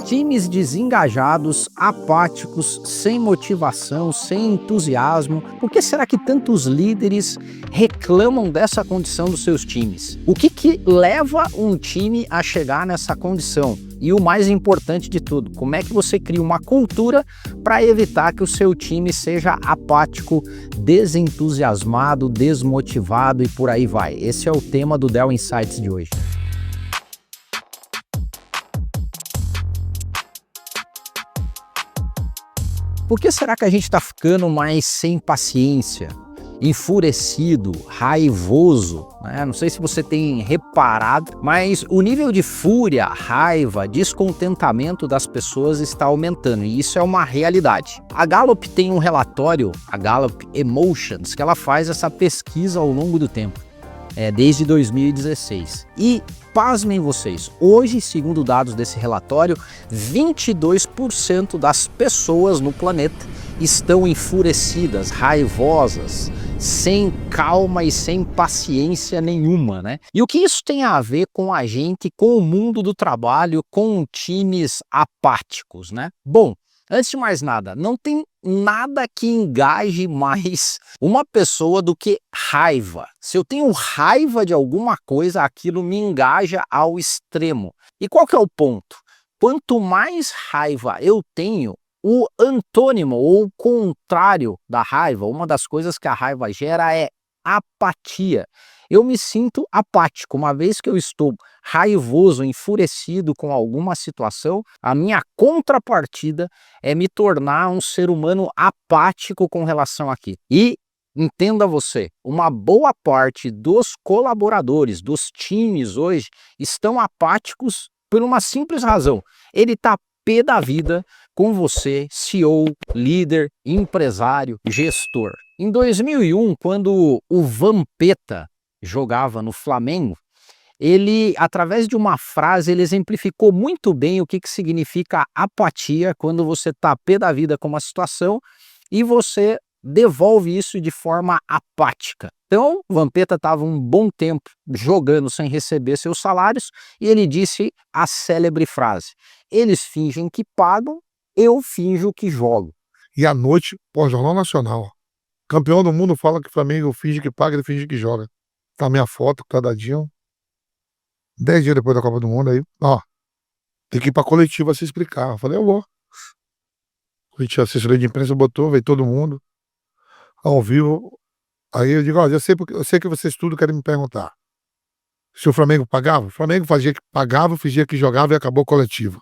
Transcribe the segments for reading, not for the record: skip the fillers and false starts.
Times desengajados, apáticos, sem motivação, sem entusiasmo. Por que será que tantos líderes reclamam dessa condição dos seus times? O que leva um time a chegar nessa condição? E o mais importante de tudo, como é que você cria uma cultura para evitar que o seu time seja apático, desentusiasmado, desmotivado e por aí vai? Esse é o tema do Dell Insights de hoje. Por que será que a gente está ficando mais sem paciência, enfurecido, raivoso, né? Não sei se você tem reparado, mas o nível de fúria, raiva, descontentamento das pessoas está aumentando e isso é uma realidade. A Gallup tem um relatório, a Gallup Emotions, que ela faz essa pesquisa ao longo do tempo. Desde 2016. E, pasmem vocês, hoje, segundo dados desse relatório, 22% das pessoas no planeta estão enfurecidas, raivosas, sem calma e sem paciência nenhuma, né? E o que isso tem a ver com a gente, com o mundo do trabalho, com times apáticos, né? Bom, antes de mais nada, não tem nada que engaje mais uma pessoa do que raiva. Se eu tenho raiva de alguma coisa, aquilo me engaja ao extremo. E qual que é o ponto? Quanto mais raiva eu tenho, o antônimo ou o contrário da raiva, uma das coisas que a raiva gera é apatia. Eu me sinto apático. Uma vez que eu estou raivoso, enfurecido com alguma situação, a minha contrapartida é me tornar um ser humano apático com relação àquilo. E entenda você, uma boa parte dos colaboradores, dos times hoje, estão apáticos por uma simples razão. Ele está pé da vida com você, CEO, líder, empresário, gestor. Em 2001, quando o Vampeta jogava no Flamengo, ele, através de uma frase, ele exemplificou muito bem o que significa apatia quando você está pé da vida com uma situação e você devolve isso de forma apática. Então, o Vampeta estava um bom tempo jogando sem receber seus salários e ele disse a célebre frase: eles fingem que pagam, eu finjo que jogo. E à noite, Jornal Nacional, campeão do mundo fala que o Flamengo finge que paga, ele finge que joga. Tá a minha foto, cadadinho. 10 dias depois da Copa do Mundo, aí, tem que ir pra coletiva se explicar. Eu falei, eu vou. A assessoria de imprensa botou, veio todo mundo, ao vivo. Aí eu digo, eu sei que vocês tudo querem me perguntar. Se o Flamengo pagava? O Flamengo fazia que pagava, fingia que jogava e acabou a coletiva.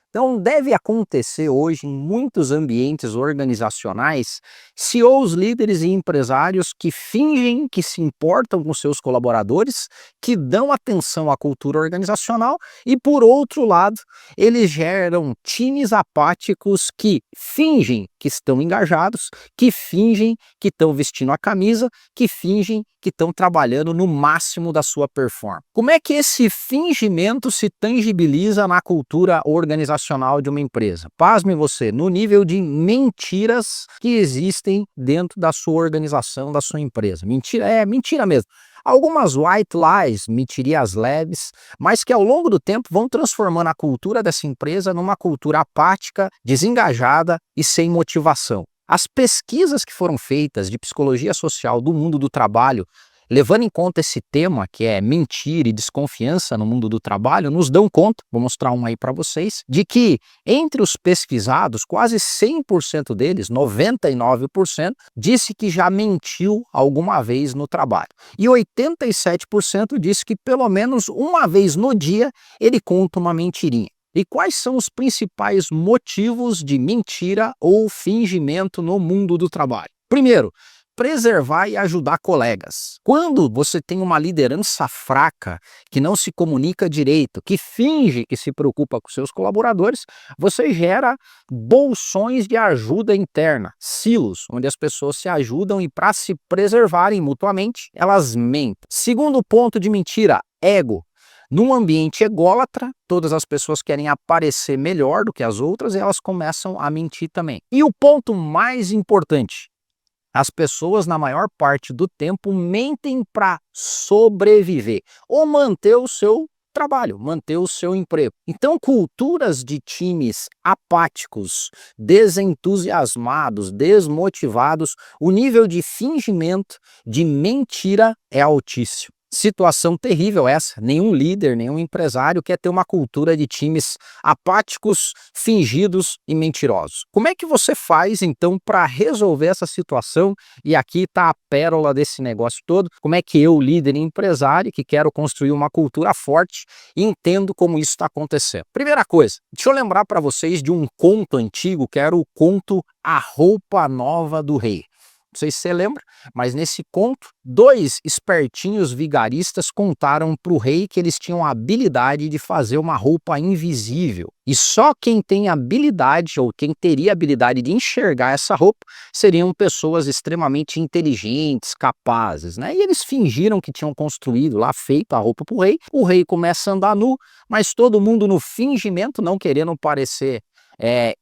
Então deve acontecer hoje em muitos ambientes organizacionais CEOs, líderes e empresários que fingem que se importam com seus colaboradores, que dão atenção à cultura organizacional e, por outro lado, eles geram times apáticos que fingem que estão engajados, que fingem que estão vestindo a camisa, que fingem que estão trabalhando no máximo da sua performance. Como é que esse fingimento se tangibiliza na cultura organizacional de uma empresa? Pasme você, no nível de mentiras que existem dentro da sua organização, da sua empresa. Mentira, mentira mesmo. Algumas white lies, mentirias leves, mas que ao longo do tempo vão transformando a cultura dessa empresa numa cultura apática, desengajada e sem motivação. As pesquisas que foram feitas de psicologia social do mundo do trabalho, levando em conta esse tema, que é mentira e desconfiança no mundo do trabalho, nos dão conta, vou mostrar um aí para vocês, de que entre os pesquisados, quase 100% deles, 99%, disse que já mentiu alguma vez no trabalho. E 87% disse que pelo menos uma vez no dia ele conta uma mentirinha. E quais são os principais motivos de mentira ou fingimento no mundo do trabalho? Primeiro, preservar e ajudar colegas. Quando você tem uma liderança fraca, que não se comunica direito, que finge que se preocupa com seus colaboradores, você gera bolsões de ajuda interna, silos, onde as pessoas se ajudam e para se preservarem mutuamente, elas mentem. Segundo ponto de mentira, ego. Num ambiente ególatra, todas as pessoas querem aparecer melhor do que as outras e elas começam a mentir também. E o ponto mais importante, as pessoas, na maior parte do tempo, mentem para sobreviver ou manter o seu trabalho, manter o seu emprego. Então, culturas de times apáticos, desentusiasmados, desmotivados, o nível de fingimento, de mentira é altíssimo. Situação terrível essa. Nenhum líder, nenhum empresário quer ter uma cultura de times apáticos, fingidos e mentirosos. Como é que você faz, então, para resolver essa situação? E aqui está a pérola desse negócio todo. Como é que eu, líder e empresário, que quero construir uma cultura forte, entendo como isso está acontecendo? Primeira coisa, deixa eu lembrar para vocês de um conto antigo, que era o conto A Roupa Nova do Rei. Não sei se você lembra, mas nesse conto, dois espertinhos vigaristas contaram para o rei que eles tinham a habilidade de fazer uma roupa invisível. E só quem tem habilidade, ou quem teria habilidade de enxergar essa roupa, seriam pessoas extremamente inteligentes, capazes, né? E eles fingiram que tinham construído lá, feito a roupa para o rei começa a andar nu, mas todo mundo no fingimento, não querendo parecer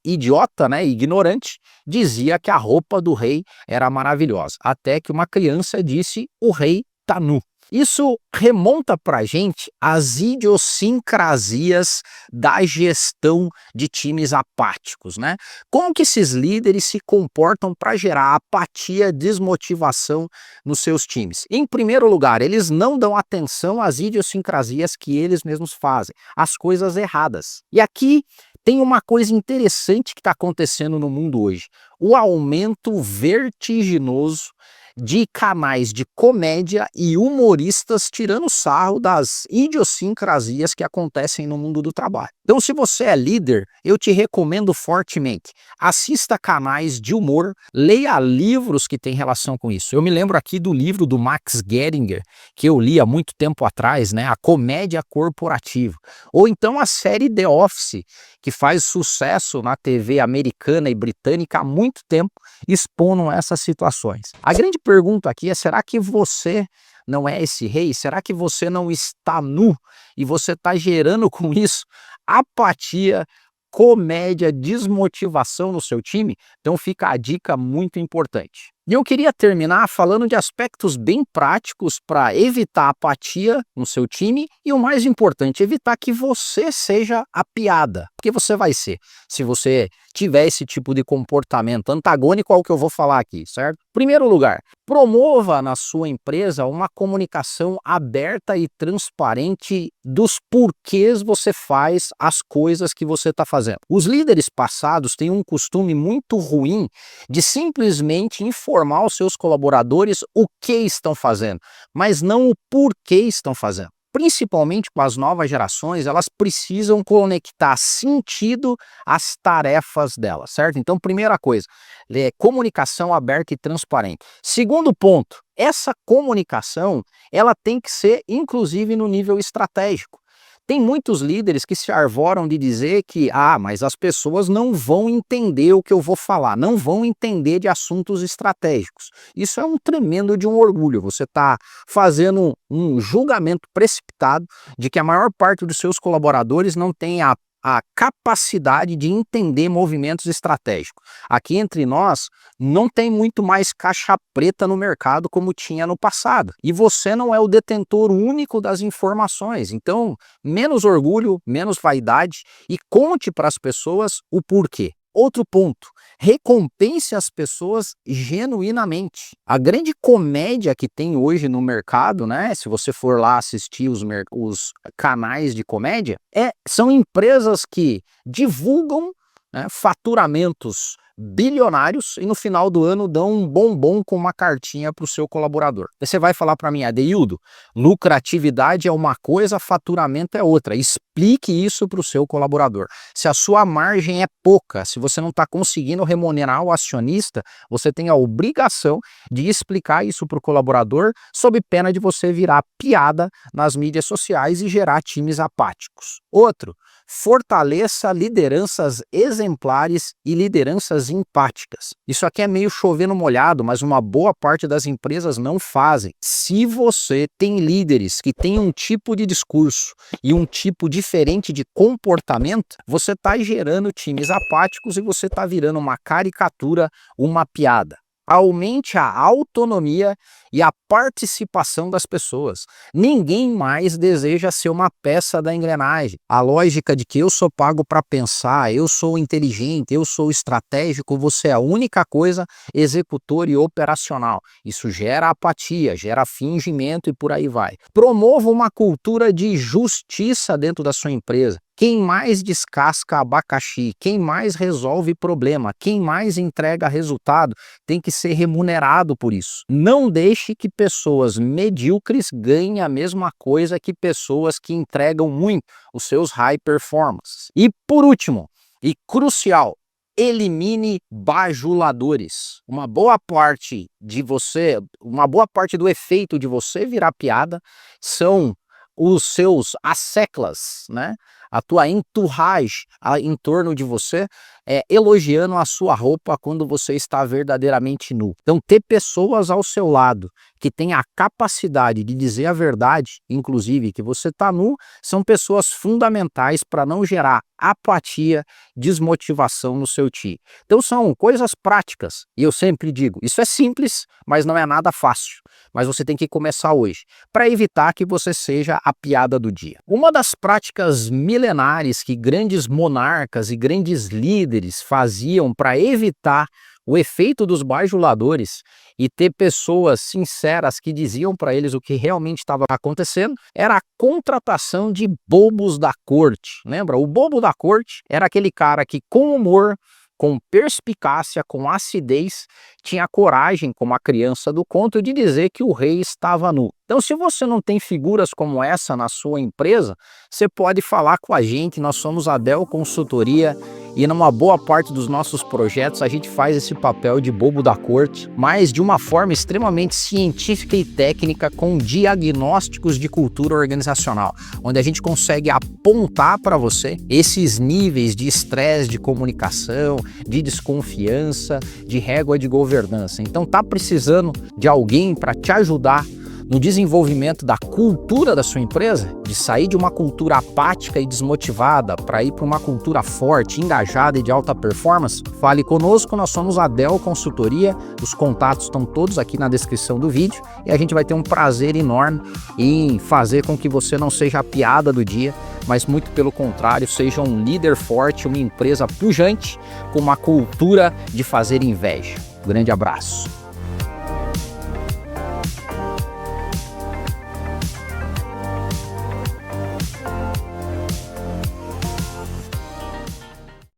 idiota, né, ignorante, dizia que a roupa do rei era maravilhosa, até que uma criança disse: o rei tá nu. Isso remonta para a gente as idiosincrasias da gestão de times apáticos, né? Como que esses líderes se comportam para gerar apatia, desmotivação nos seus times? Em primeiro lugar, eles não dão atenção às idiosincrasias que eles mesmos fazem, as coisas erradas. E aqui tem uma coisa interessante que está acontecendo no mundo hoje: o aumento vertiginoso de canais de comédia e humoristas tirando sarro das idiosincrasias que acontecem no mundo do trabalho. Então, se você é líder, eu te recomendo fortemente: assista canais de humor, leia livros que têm relação com isso. Eu me lembro aqui do livro do Max Geringer, que eu li há muito tempo atrás, né? A Comédia Corporativa. Ou então a série The Office, que faz sucesso na TV americana e britânica há muito tempo, expondo essas situações. A grande pergunta aqui é: será que você não é esse rei? Será que você não está nu e você está gerando com isso apatia, comédia, desmotivação no seu time? Então fica a dica muito importante. E eu queria terminar falando de aspectos bem práticos para evitar apatia no seu time e, o mais importante, evitar que você seja a piada. Porque você vai ser, se você tiver esse tipo de comportamento antagônico ao que eu vou falar aqui, certo? Primeiro lugar, promova na sua empresa uma comunicação aberta e transparente dos porquês você faz as coisas que você está fazendo. Os líderes passados têm um costume muito ruim de simplesmente informar os seus colaboradores o que estão fazendo, mas não o porquê estão fazendo. Principalmente com as novas gerações, elas precisam conectar sentido às tarefas delas, certo? Então, primeira coisa, comunicação aberta e transparente. Segundo ponto, essa comunicação, ela tem que ser, inclusive, no nível estratégico. Tem muitos líderes que se arvoram de dizer que, mas as pessoas não vão entender o que eu vou falar, não vão entender de assuntos estratégicos. Isso é um tremendo de um orgulho. Você está fazendo um julgamento precipitado de que a maior parte dos seus colaboradores não tem a capacidade de entender movimentos estratégicos. Aqui entre nós, não tem muito mais caixa preta no mercado como tinha no passado. E você não é o detentor único das informações. Então, menos orgulho, menos vaidade e conte para as pessoas o porquê. Outro ponto, recompense as pessoas genuinamente. A grande comédia que tem hoje no mercado, né? Se você for lá assistir os canais de comédia, são empresas que divulgam, né, faturamentos bilionários e no final do ano dão um bombom com uma cartinha para o seu colaborador. Você vai falar para mim: Adeildo, lucratividade é uma coisa, faturamento é outra. Explique isso para o seu colaborador. Se a sua margem é pouca, se você não está conseguindo remunerar o acionista, você tem a obrigação de explicar isso para o colaborador, sob pena de você virar piada nas mídias sociais e gerar times apáticos. Outro, fortaleça lideranças exemplares e lideranças empáticas. Isso aqui é meio chover no molhado, mas uma boa parte das empresas não fazem. Se você tem líderes que têm um tipo de discurso e um tipo diferente de comportamento, você está gerando times apáticos e você está virando uma caricatura, uma piada. Aumente a autonomia e a participação das pessoas. Ninguém mais deseja ser uma peça da engrenagem. A lógica de que eu sou pago para pensar, eu sou inteligente, eu sou estratégico, você é a única coisa executor e operacional. Isso gera apatia, gera fingimento e por aí vai. Promova uma cultura de justiça dentro da sua empresa. Quem mais descasca abacaxi, quem mais resolve problema, quem mais entrega resultado, tem que ser remunerado por isso. Não deixe que pessoas medíocres ganhem a mesma coisa que pessoas que entregam muito, os seus high performance. E por último, e crucial, elimine bajuladores. Uma boa parte do efeito de você virar piada são os seus asseclas, né? A tua entourage em torno de você, elogiando a sua roupa quando você está verdadeiramente nu. Então, ter pessoas ao seu lado que têm a capacidade de dizer a verdade, inclusive que você está nu, são pessoas fundamentais para não gerar apatia, desmotivação no seu time. Então, são coisas práticas. E eu sempre digo, isso é simples, mas não é nada fácil. Mas você tem que começar hoje, para evitar que você seja a piada do dia. Uma das práticas milenares que grandes monarcas e grandes líderes faziam para evitar o efeito dos bajuladores e ter pessoas sinceras que diziam para eles o que realmente estava acontecendo, era a contratação de bobos da corte. Lembra? O bobo da corte era aquele cara que, com humor, com perspicácia, com acidez, tinha coragem, como a criança do conto, de dizer que o rei estava nu. Então, se você não tem figuras como essa na sua empresa, você pode falar com a gente. Nós somos a Dell Consultoria e numa boa parte dos nossos projetos a gente faz esse papel de bobo da corte, mas de uma forma extremamente científica e técnica, com diagnósticos de cultura organizacional, onde a gente consegue apontar para você esses níveis de estresse, de comunicação, de desconfiança, de régua de governança. Então, tá precisando de alguém para te ajudar no desenvolvimento da cultura da sua empresa, de sair de uma cultura apática e desmotivada para ir para uma cultura forte, engajada e de alta performance? Fale conosco, nós somos a Dell Consultoria, os contatos estão todos aqui na descrição do vídeo e a gente vai ter um prazer enorme em fazer com que você não seja a piada do dia, mas muito pelo contrário, seja um líder forte, uma empresa pujante, com uma cultura de fazer inveja. Grande abraço.